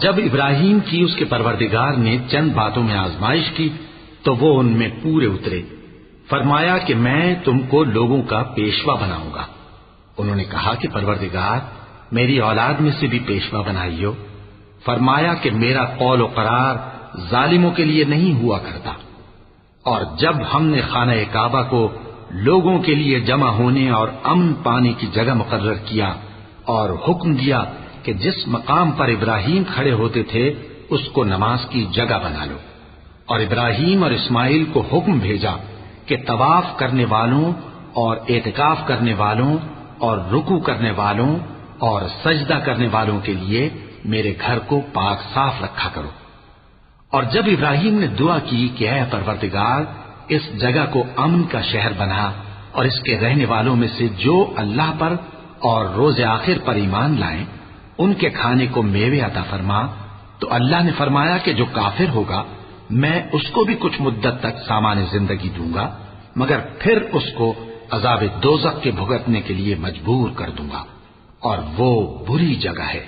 جب ابراہیم کی اس کے پروردگار نے چند باتوں میں آزمائش کی تو وہ ان میں پورے اترے. فرمایا کہ میں تم کو لوگوں کا پیشوا بناؤں گا. انہوں نے کہا کہ پروردگار میری اولاد میں سے بھی پیشوا بنائیو. فرمایا کہ میرا قول و قرار ظالموں کے لیے نہیں ہوا کرتا. اور جب ہم نے خانہ کعبہ کو لوگوں کے لیے جمع ہونے اور امن پانے کی جگہ مقرر کیا اور حکم دیا کہ جس مقام پر ابراہیم کھڑے ہوتے تھے اس کو نماز کی جگہ بنا لو، اور ابراہیم اور اسماعیل کو حکم بھیجا کہ طواف کرنے والوں اور اعتکاف کرنے والوں اور رکوع کرنے والوں اور سجدہ کرنے والوں کے لیے میرے گھر کو پاک صاف رکھا کرو. اور جب ابراہیم نے دعا کی کہ اے پروردگار اس جگہ کو امن کا شہر بنا اور اس کے رہنے والوں میں سے جو اللہ پر اور روز آخر پر ایمان لائیں ان کے کھانے کو میوے عطا فرما، تو اللہ نے فرمایا کہ جو کافر ہوگا میں اس کو بھی کچھ مدت تک سامان زندگی دوں گا، مگر پھر اس کو عذاب دوزخ کے بھگتنے کے لیے مجبور کر دوں گا، اور وہ بری جگہ ہے.